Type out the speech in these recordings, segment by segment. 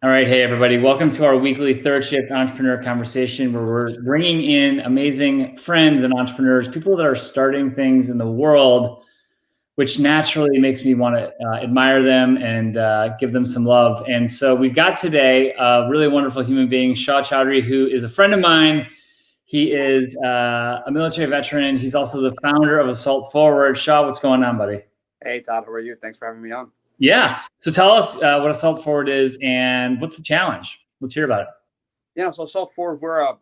All right. Hey, everybody. Welcome to our weekly third shift entrepreneur conversation where we're bringing in amazing friends and entrepreneurs, people that are starting things in the world, which naturally makes me want to admire them and give them some love. And so we've got today a really wonderful human being, Shaw Chowdhury, who is a friend of mine. He is a military veteran. He's also the founder of Assault Forward. Shaw, what's going on, buddy? Hey, Todd, how are you? Thanks for having me on. Yeah. So tell us what Assault Forward is and what's the challenge? Let's hear about it. Yeah, so Assault Forward, we're a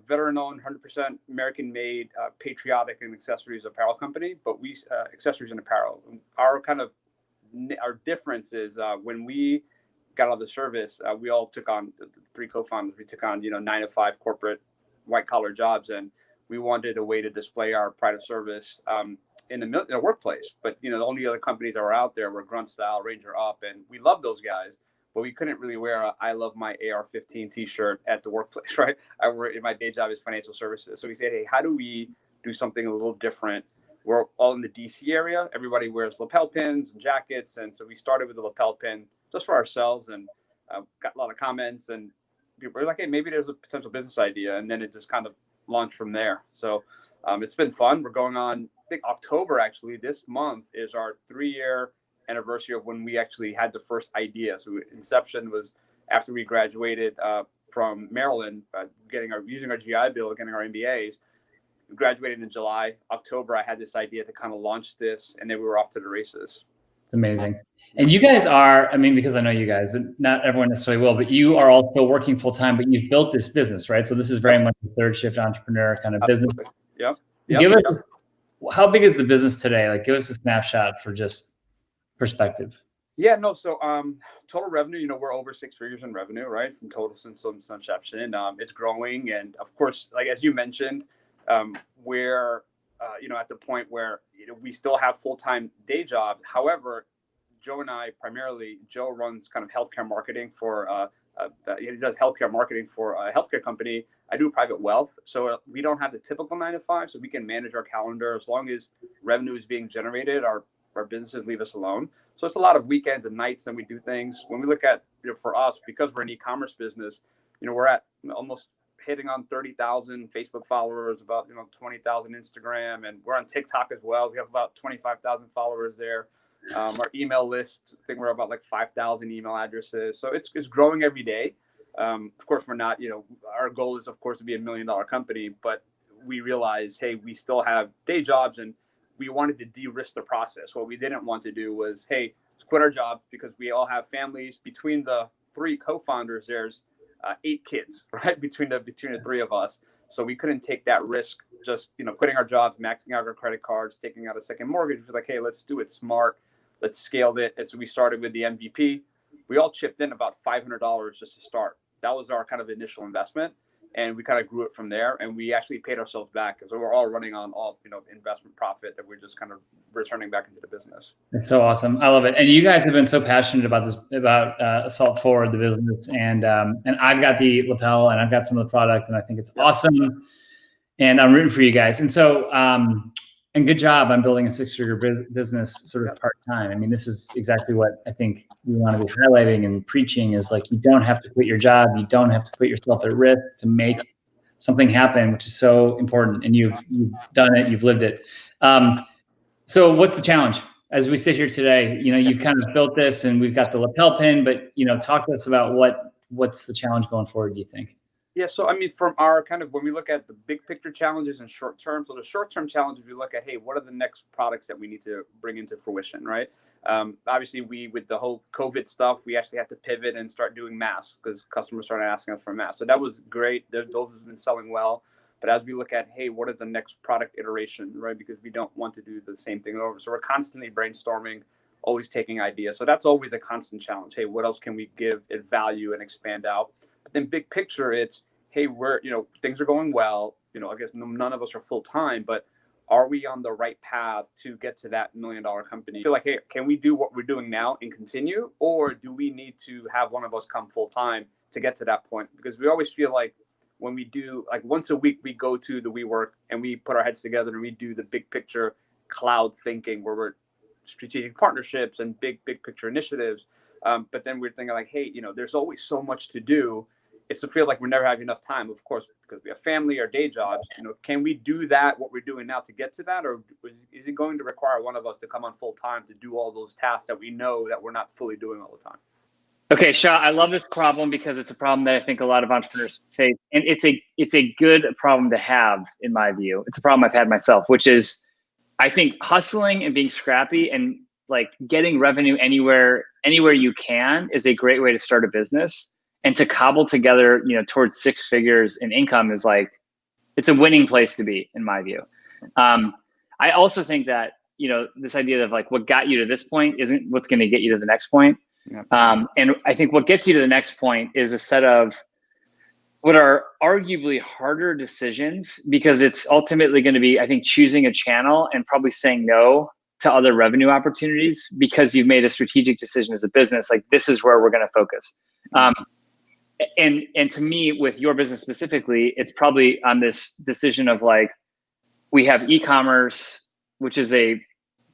veteran-owned, 100% American-made, patriotic and accessories apparel company. But we accessories and apparel. Our difference is when we got out of the service, we all took on the three co-founders. We took on 9-to-5 corporate white-collar jobs, and we wanted a way to display our pride of service in the workplace. But the only other companies that were out there were Grunt Style, Ranger Up, and we love those guys. But we couldn't really wear a "I love my AR-15" T-shirt at the workplace, right? My day job is financial services, so we said, hey, how do we do something a little different? We're all in the DC area. Everybody wears lapel pins and jackets, and so we started with the lapel pin just for ourselves, and got a lot of comments, and people were like, hey, maybe there's a potential business idea, and then it just kind of launched from there. So it's been fun. We're going on, I think October actually, this month is our 3-year anniversary of when we actually had the first idea. So inception was after we graduated from Maryland, using our GI Bill, getting our MBAs. We graduated in July. October, I had this idea to kind of launch this, and then we were off to the races. It's amazing. And you guys are, because I know you guys, but not everyone necessarily will, but you are also working full time, but you've built this business, right? So this is very much a third shift entrepreneur kind of business. Yep. How big is the business today? Like, give us a snapshot for just perspective. Yeah, no. So total revenue, we're over 6 figures in revenue, right? From total since inception. It's growing. And of course, like, as you mentioned, we're, at the point where, we still have full-time day jobs. However, Joe and I, primarily, Joe runs kind of healthcare marketing for, he does healthcare marketing for a healthcare company. I do private wealth. So we don't have the typical 9-to-5, so we can manage our calendar. As long as revenue is being generated, our businesses leave us alone. So it's a lot of weekends and nights, and we do things. When we look at, for us, because we're an e-commerce business, we're at almost hitting on 30,000 Facebook followers, about 20,000 Instagram, and we're on TikTok as well. We have about 25,000 followers there. Our email list, I think we're about like 5,000 email addresses. So it's growing every day. Of course, we're not, our goal is, of course, to be $1 million company, but we realize, hey, we still have day jobs, and we wanted to de-risk the process. What we didn't want to do was, hey, let's quit our jobs, because we all have families. Between the 3 co-founders, there's 8 kids, right? Between the 3 of us. So we couldn't take that risk, just, quitting our jobs, maxing out our credit cards, taking out a second mortgage. We're like, hey, let's do it smart. Let's scale it. And so we started with the MVP. We all chipped in about $500 just to start. That was our kind of initial investment. And we kind of grew it from there. And we actually paid ourselves back, because we're all running on all, investment profit that we're just kind of returning back into the business. It's so awesome. I love it. And you guys have been so passionate about this, about Assault Forward, the business. And I've got the lapel, and I've got some of the product, and I think it's awesome. And I'm rooting for you guys. And so, and good job on building a 6-figure business sort of part-time. This is exactly what I think we want to be highlighting and preaching, is like, you don't have to quit your job. You don't have to put yourself at risk to make something happen, which is so important. And you've done it, you've lived it. So what's the challenge? As we sit here today, you've kind of built this, and we've got the lapel pin, but, talk to us about what's the challenge going forward, do you think? Yeah, so from our when we look at the big picture challenges and short term, so the short term challenges, we look at, hey, what are the next products that we need to bring into fruition, right? Obviously, with the whole COVID stuff, we actually had to pivot and start doing masks, because customers started asking us for masks. So that was great. Those have been selling well. But as we look at, hey, what is the next product iteration, right? Because we don't want to do the same thing over. So we're constantly brainstorming, always taking ideas. So that's always a constant challenge. Hey, what else can we give it value and expand out? But then big picture, it's, hey, we're, things are going well. I guess none of us are full time, but are we on the right path to get to that $1 million company? I feel like, hey, can we do what we're doing now and continue? Or do we need to have one of us come full time to get to that point? Because we always feel like when we do, like, once a week, we go to the WeWork and we put our heads together and we do the big picture cloud thinking, where we're strategic partnerships and big picture initiatives. But then we're thinking like, hey, there's always so much to do. It's to feel like we're never having enough time, of course, because we have family or day jobs. Can we do that, what we're doing now, to get to that? Or is it going to require one of us to come on full time to do all those tasks that we know that we're not fully doing all the time? Okay, Shah, I love this problem because it's a problem that I think a lot of entrepreneurs face. And it's a good problem to have, in my view. It's a problem I've had myself, which is I think hustling and being scrappy and like getting revenue anywhere you can is a great way to start a business. And to cobble together, towards 6 figures in income is like, it's a winning place to be, in my view. I also think that, this idea of like what got you to this point isn't what's going to get you to the next point. Yep. And I think what gets you to the next point is a set of what are arguably harder decisions, because it's ultimately going to be, I think, choosing a channel and probably saying no to other revenue opportunities because you've made a strategic decision as a business. Like, this is where we're going to focus. And to me, with your business specifically, it's probably on this decision of like, we have e-commerce, which is a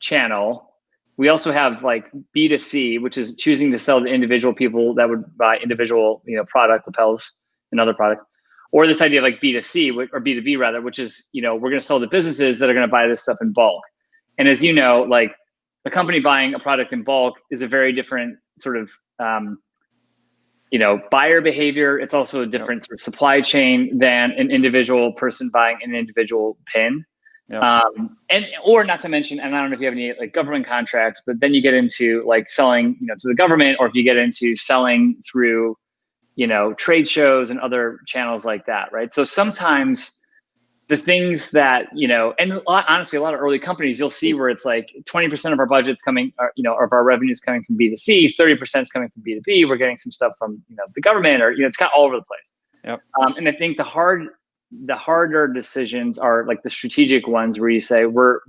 channel. We also have like B2C, which is choosing to sell to individual people that would buy individual, product, lapels and other products. Or this idea of like B2C or B2B rather, which is, we're going to sell to businesses that are going to buy this stuff in bulk. And as you know, like a company buying a product in bulk is a very different sort of, buyer behavior. It's also a different sort of supply chain than an individual person buying an individual pin. Yep. Or not to mention, and I don't know if you have any like government contracts, but then you get into like selling, to the government, or if you get into selling through, trade shows and other channels like that, right? So sometimes the things that, and honestly, a lot of early companies, you'll see where it's like 20% of our budget's coming, of our revenues coming from B2C, 30% is coming from B2B. We're getting some stuff from, the government, or, it's kind of all over the place. Yep. And I think the harder decisions are like the strategic ones where you say we're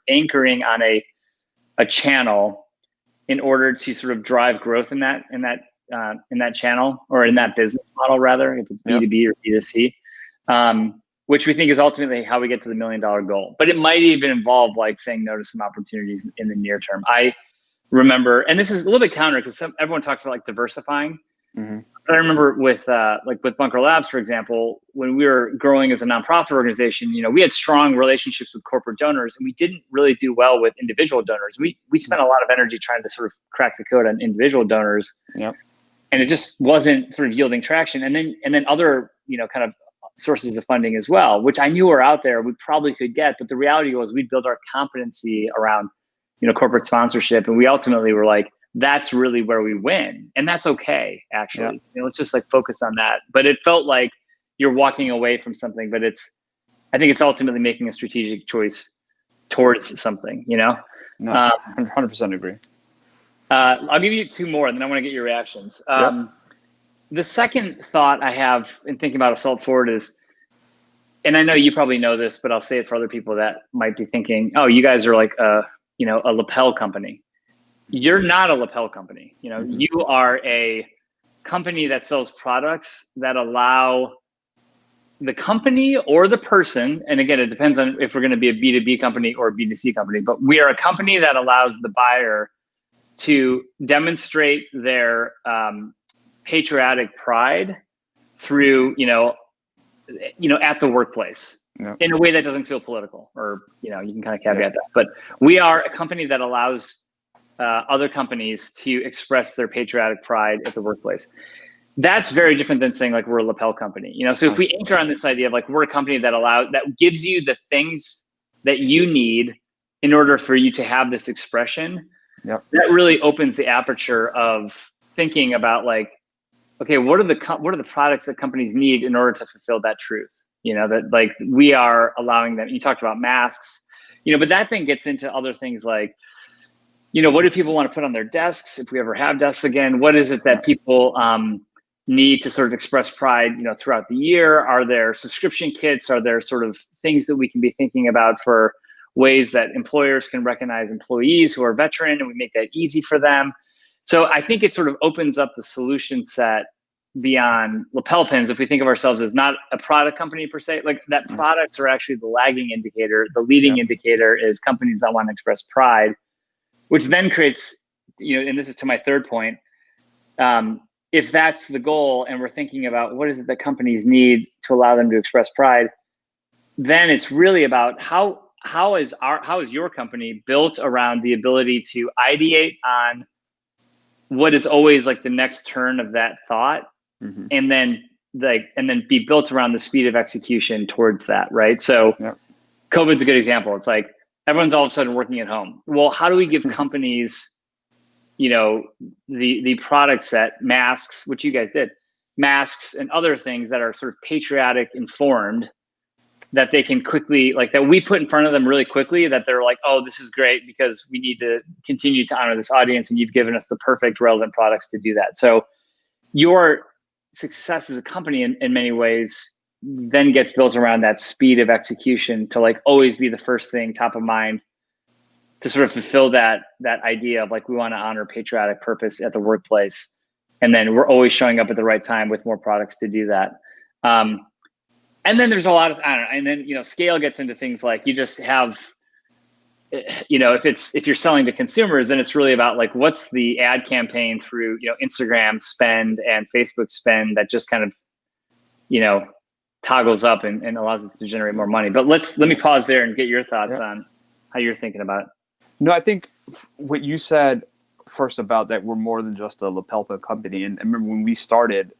anchoring on a channel in order to sort of drive growth in that channel, or in that business model, rather, if it's B2B or B2C, which we think is ultimately how we get to the $1 million goal. But it might even involve like saying no to some opportunities in the near term. I remember, and this is a little bit counter because everyone talks about like diversifying. Mm-hmm. But I remember with Bunker Labs, for example, when we were growing as a nonprofit organization, we had strong relationships with corporate donors, and we didn't really do well with individual donors. We spent a lot of energy trying to sort of crack the code on individual donors. Yep. And it just wasn't sort of yielding traction. And then other, kind of sources of funding as well, which I knew were out there, we probably could get. But the reality was we built our competency around, corporate sponsorship. And we ultimately were like, that's really where we win. And that's okay, actually. Yeah. Let's just like focus on that. But it felt like you're walking away from something, but I think it's ultimately making a strategic choice towards something, No, 100% agree. I'll give you 2 more, and then I want to get your reactions. The second thought I have in thinking about Assault Forward is, and I know you probably know this, but I'll say it for other people that might be thinking, oh, you guys are like a lapel company. You're not a lapel company. You are a company that sells products that allow the company or the person, and again, it depends on if we're going to be a B2B company or a B2C company, but we are a company that allows the buyer to demonstrate their patriotic pride through, at the workplace in a way that doesn't feel political, or, you can kind of caveat that. But we are a company that allows other companies to express their patriotic pride at the workplace. That's very different than saying like we're a lapel company. So if we anchor on this idea of like we're a company that gives you the things that you need in order for you to have this expression, that really opens the aperture of thinking about like, okay, what are the products that companies need in order to fulfill that truth? That like we are allowing them. You talked about masks, but that thing gets into other things like, what do people want to put on their desks if we ever have desks again? What is it that people need to sort of express pride, throughout the year? Are there subscription kits? Are there sort of things that we can be thinking about for ways that employers can recognize employees who are veteran, and we make that easy for them? So I think it sort of opens up the solution set beyond lapel pins. If we think of ourselves as not a product company per se, like that products are actually the lagging indicator. The leading indicator is companies that want to express pride, which then creates, and this is to my third point, if that's the goal and we're thinking about what is it that companies need to allow them to express pride, then it's really about how is your company built around the ability to ideate on what is always like the next turn of that thought, and then be built around the speed of execution towards that, right? So COVID's a good example. It's like everyone's all of a sudden working at home. Well, how do we give companies, the product set, masks, which you guys did, masks and other things that are sort of patriotic informed, that they can quickly, like, that we put in front of them really quickly, that they're like, oh, this is great because we need to continue to honor this audience and you've given us the perfect relevant products to do that. So your success as a company in many ways then gets built around that speed of execution to like always be the first thing top of mind, to sort of fulfill that idea of like, we want to honor patriotic purpose at the workplace. And then we're always showing up at the right time with more products to do that. And then there's a lot of, I don't know, and then, scale gets into things like you just have, if you're selling to consumers, then it's really about like, what's the ad campaign through, Instagram spend and Facebook spend that just kind of, toggles up and allows us to generate more money. But let me pause there and get your thoughts on how you're thinking about it. No, I think what you said first about that we're more than just a lapel pin company. And I remember when we started,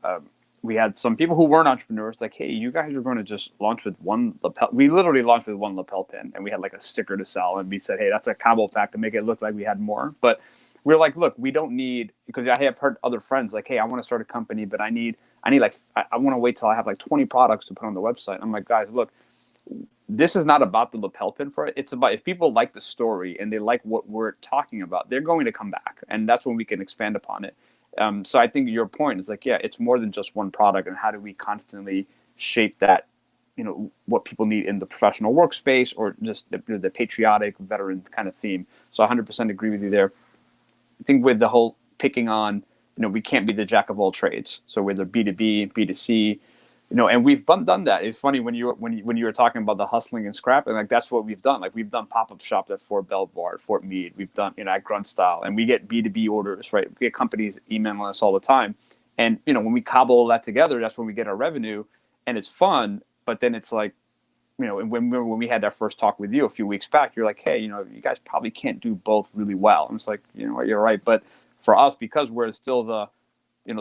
we had some people who weren't entrepreneurs like, hey, you guys are going to just launch with one lapel. We literally launched with one lapel pin, and we had like a sticker to sell. And we said, hey, that's a combo pack to make it look like we had more. But we're like, look, we don't need, because I have heard other friends like, hey, I want to start a company, but I want to wait till I have like 20 products to put on the website. I'm like, guys, look, this is not about the lapel pin for it. It's about, if people like the story and they like what we're talking about, they're going to come back. And that's when we can expand upon it. So I think your point is like, yeah, it's more than just one product, and how do we constantly shape that, what people need in the professional workspace, or just the patriotic veteran kind of theme. So 100% agree with you there. I think with the whole picking on, we can't be the jack of all trades. So whether B2B, B2C, and we've done that. It's funny when you were talking about the hustling and scrapping, like that's what we've done. Like we've done pop-up shops at Fort Belvoir, Fort Meade. We've done, at Grunt Style, and we get B2B orders, right? We get companies emailing us all the time. And, when we cobble all that together, that's when we get our revenue, and it's fun. But then it's like, when we had that first talk with you a few weeks back, you're like, hey, you guys probably can't do both really well. And it's like, you're right. But for us, because we're still the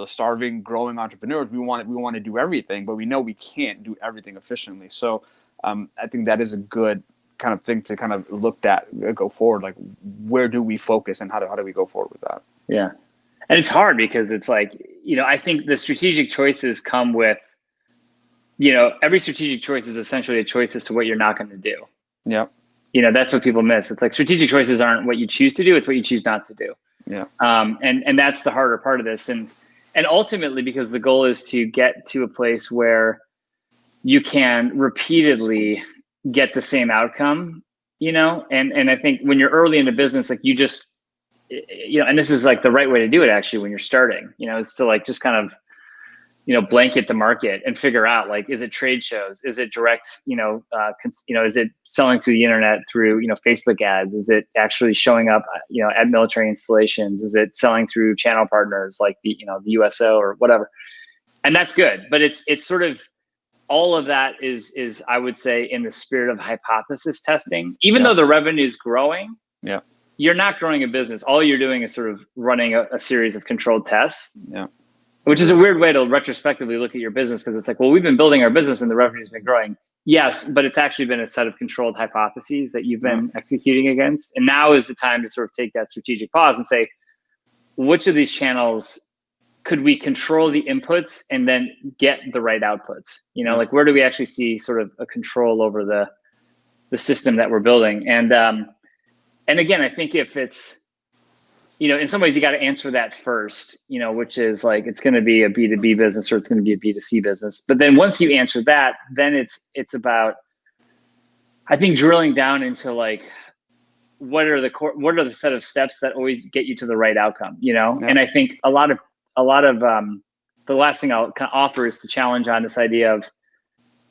starving, growing entrepreneurs, we want to do everything, but we know we can't do everything efficiently. So I think that is a good kind of thing to kind of look at, go forward. Like, where do we focus, and how do we go forward with that? Yeah. And it's hard because it's like, I think the strategic choices come with, every strategic choice is essentially a choice as to what you're not going to do. Yeah. That's what people miss. It's like strategic choices aren't what you choose to do, it's what you choose not to do. Yeah. And that's the harder part of this. And ultimately, because the goal is to get to a place where you can repeatedly get the same outcome, and I think when you're early in the business, like you just, and this is like the right way to do it actually when you're starting, is to like just kind of, blanket the market and figure out, like, is it trade shows? Is it direct, is it selling through the internet through, Facebook ads? Is it actually showing up, at military installations? Is it selling through channel partners like the USO or whatever? And that's good. But it's sort of, all of that is, I would say, in the spirit of hypothesis testing, even though the revenue is growing, you're not growing a business. All you're doing is sort of running a series of controlled tests. Yeah. Which is a weird way to retrospectively look at your business, because it's like, well, we've been building our business and the revenue's been growing. Yes, but it's actually been a set of controlled hypotheses that you've been executing against. And now is the time to sort of take that strategic pause and say, which of these channels could we control the inputs and then get the right outputs? Like, where do we actually see sort of a control over the system that we're building? And again, I think if it's, in some ways you got to answer that first, which is like, it's going to be a B2B business or it's going to be a B2C business. But then once you answer that, then it's about, I think, drilling down into like, what are the set of steps that always get you to the right outcome, And I think a lot of the last thing I'll kind of offer is to challenge on this idea of,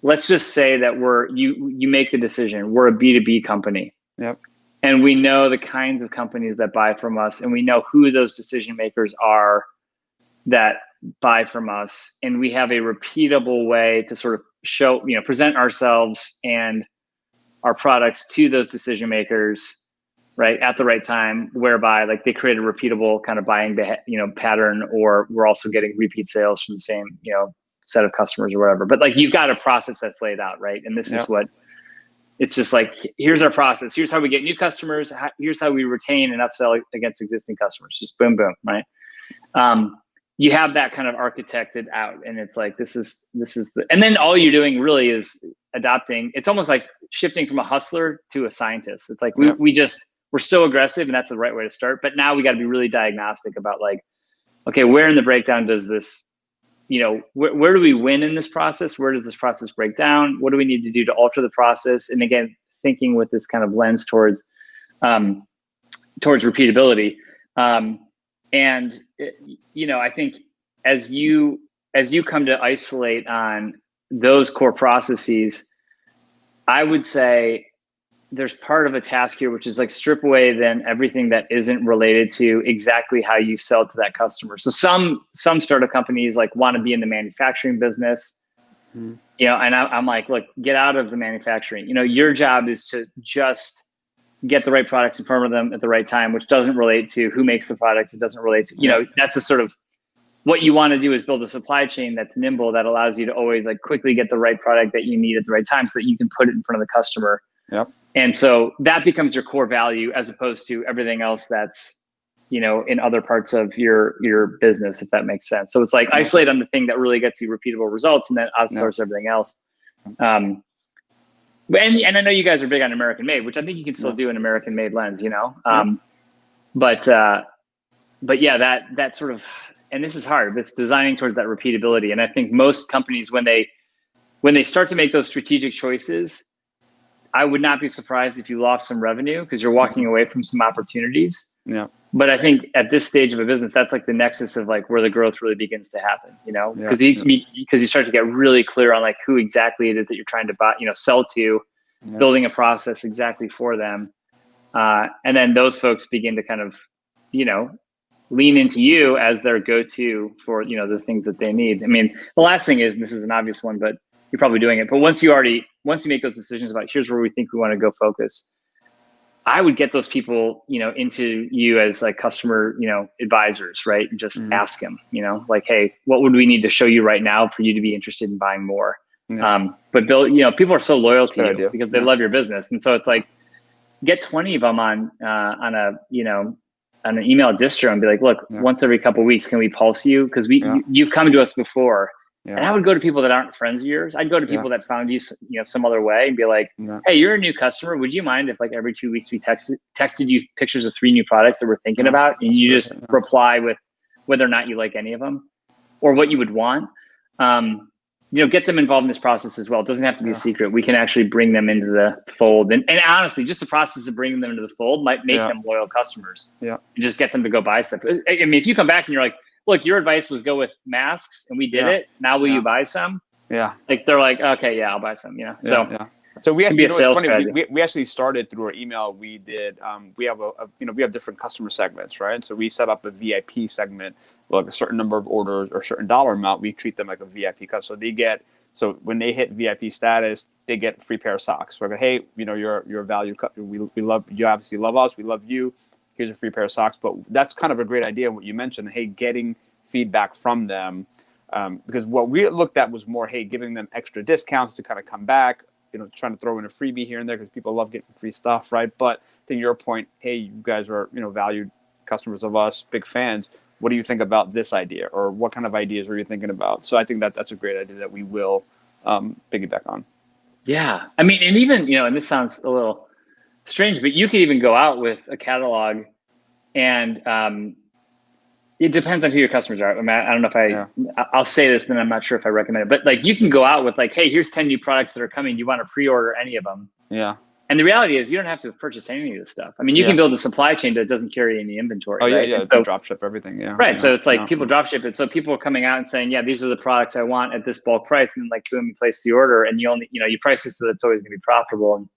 let's just say that you make the decision, we're a B2B company. Yep. And we know the kinds of companies that buy from us, and we know who those decision makers are that buy from us, and we have a repeatable way to sort of show, present ourselves and our products to those decision makers, right, at the right time, whereby like they create a repeatable kind of buying pattern, or we're also getting repeat sales from the same set of customers or whatever. But like you've got a process that's laid out, right? And this is what it's just like, here's our process. Here's how we get new customers. Here's how we retain and upsell against existing customers. Just boom, boom, right? You have that kind of architected out, and it's like, this is and then all you're doing really is adopting. It's almost like shifting from a hustler to a scientist. It's like, we're so aggressive, and that's the right way to start. But now we got to be really diagnostic about like, okay, where in the breakdown does this, where do we win in this process? Where does this process break down? What do we need to do to alter the process? And again, thinking with this kind of lens towards repeatability. And I think as you come to isolate on those core processes, I would say there's part of a task here, which is like strip away then everything that isn't related to exactly how you sell to that customer. So some startup companies like want to be in the manufacturing business, and I'm like, look, get out of the manufacturing. Your job is to just get the right products in front of them at the right time, which doesn't relate to who makes the product. It doesn't relate to, that's a sort of, what you want to do is build a supply chain that's nimble, that allows you to always like quickly get the right product that you need at the right time so that you can put it in front of the customer. Yep. And so that becomes your core value, as opposed to everything else that's, in other parts of your business, if that makes sense. So it's like isolate on the thing that really gets you repeatable results, and then outsource everything else. And I know you guys are big on American made, which I think you can still do an American made lens, but yeah, that sort of, and this is hard, but it's designing towards that repeatability. And I think most companies, when they start to make those strategic choices, I would not be surprised if you lost some revenue because you're walking away from some opportunities. Yeah. But I think at this stage of a business, that's like the nexus of like where the growth really begins to happen, because you start to get really clear on like who exactly it is that you're trying to buy, sell to, building a process exactly for them. And then those folks begin to kind of, lean into you as their go-to for, the things that they need. I mean, the last thing is, and this is an obvious one, but you're probably doing it. But once you make those decisions about here's where we think we want to go focus, I would get those people, into you as like customer, advisors, right? And just ask them, like, hey, what would we need to show you right now for you to be interested in buying more? But Bill, people are so loyal to you because they love your business. And so it's like, get 20 of them on an email distro and be like, look, once every couple of weeks, can we pulse you? Because you've come to us before. And I would go to people that aren't friends of yours. I'd go to people that found you, some other way, and be like, hey, you're a new customer. Would you mind if like every 2 weeks we texted you pictures of 3 new products that we're thinking about, and you just reply with whether or not you like any of them or what you would want? Get them involved in this process as well. It doesn't have to be a secret. We can actually bring them into the fold. And honestly, just the process of bringing them into the fold might make them loyal customers. Yeah. And just get them to go buy stuff. I mean, if you come back and you're like, look, your advice was go with masks and we did it. Now will you buy some? Yeah. Like they're like, okay, I'll buy some, So we actually, it's funny, we actually started through our email. We did, we have different customer segments, right? So we set up a VIP segment, like a certain number of orders or a certain dollar amount. We treat them like a VIP customer. So when they hit VIP status, they get a free pair of socks. So we're like, hey, you're a value customer. We love you. Obviously love us. We love you. Here's a free pair of socks. But that's kind of a great idea. What you mentioned, hey, getting feedback from them, because what we looked at was more, hey, giving them extra discounts to kind of come back. Trying to throw in a freebie here and there because people love getting free stuff, right? But to your point, hey, you guys are, valued customers of us, big fans. What do you think about this idea? Or what kind of ideas are you thinking about? So I think that's a great idea that we will piggyback on. Yeah. I mean, and even, and this sounds a little strange, but you could even go out with a catalog and it depends on who your customers are. I mean, I don't know if I'll say this, then I'm not sure if I recommend it, but like you can go out with like, hey, here's 10 new products that are coming. Do you want to pre-order any of them? Yeah. And the reality is you don't have to purchase any of this stuff. I mean, you can build a supply chain that doesn't carry any inventory. Oh, right? Yeah. So, drop ship everything. Yeah. Right. So it's like people drop ship it. So people are coming out and saying, yeah, these are the products I want at this bulk price. And then like, boom, you place the order and you only, you price it so that it's always going to be profitable. And,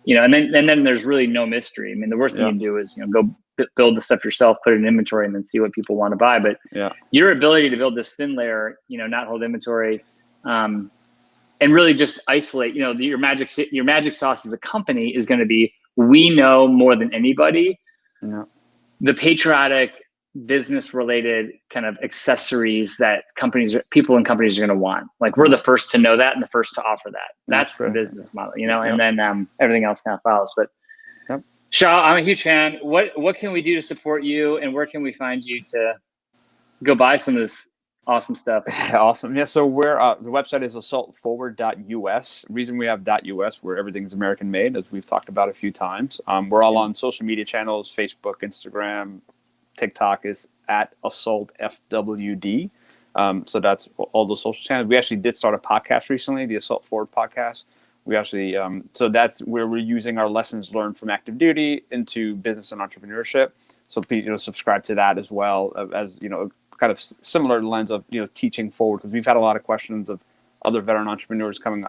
and then there's really no mystery. I mean, the worst thing you can do is, build the stuff yourself, put it in inventory, and then see what people want to buy. But your ability to build this thin layer, not hold inventory, and really just isolate, your magic sauce as a company is going to be, we know more than anybody, the patriotic business related kind of accessories that people in companies are going to want. Like, we're the first to know that and the first to offer that. That's the business model, and then everything else kind of follows. But Shah, I'm a huge fan. What can we do to support you, and where can we find you to go buy some of this awesome stuff? Awesome. Yeah. So we're the website is assaultforward.us. Reason we have .us, where everything's American made, as we've talked about a few times. We're all on social media channels: Facebook, Instagram, TikTok is at AssaultFWD. So that's all those social channels. We actually did start a podcast recently, the Assault Forward podcast. We actually, so that's where we're using our lessons learned from active duty into business and entrepreneurship. So please, subscribe to that as well, as kind of similar lens of teaching forward, because we've had a lot of questions of other veteran entrepreneurs coming,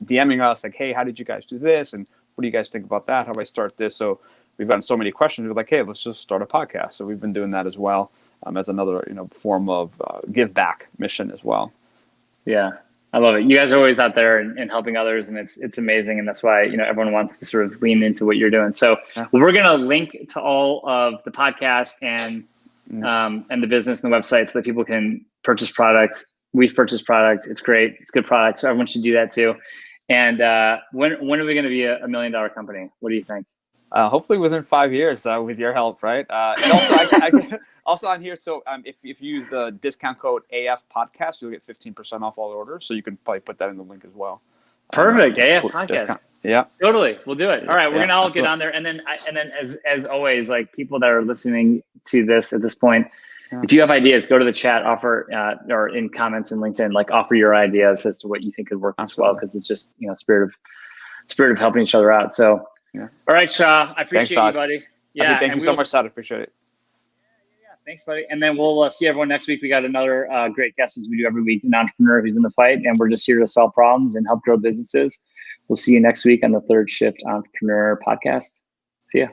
DMing us like, hey, how did you guys do this, and what do you guys think about that? How do I start this? So we've gotten so many questions. We're like, hey, let's just start a podcast. So we've been doing that as well, as another form of give back mission as well. Yeah, I love it. You guys are always out there and helping others, and it's amazing. And that's why everyone wants to sort of lean into what you're doing. So we're gonna link to all of the podcast and the business and the website so that people can purchase products. We've purchased products. It's great. It's good product. So everyone should do that too. And when are we going to be a $1 million company? What do you think? Hopefully within 5 years, with your help, right? And also, I also on here. So if you use the discount code AF Podcast, you'll get 15% off all orders. So you can probably put that in the link as well. Perfect. AF Podcast. Discount. Yeah, totally. We'll do it. All right, we're gonna all get on there, and then as always, like, people that are listening to this at this point, if you have ideas, go to the chat, offer or in comments in LinkedIn, like, offer your ideas as to what you think could work as well, because it's just spirit of helping each other out. So, all right, Shah, I appreciate you, buddy. Yeah, thank you so much, Todd. Appreciate it. Yeah, thanks, buddy. And then we'll see everyone next week. We got another great guest, as we do every week, an entrepreneur who's in the fight, and we're just here to solve problems and help grow businesses. We'll see you next week on the Third Shift Entrepreneur Podcast. See ya.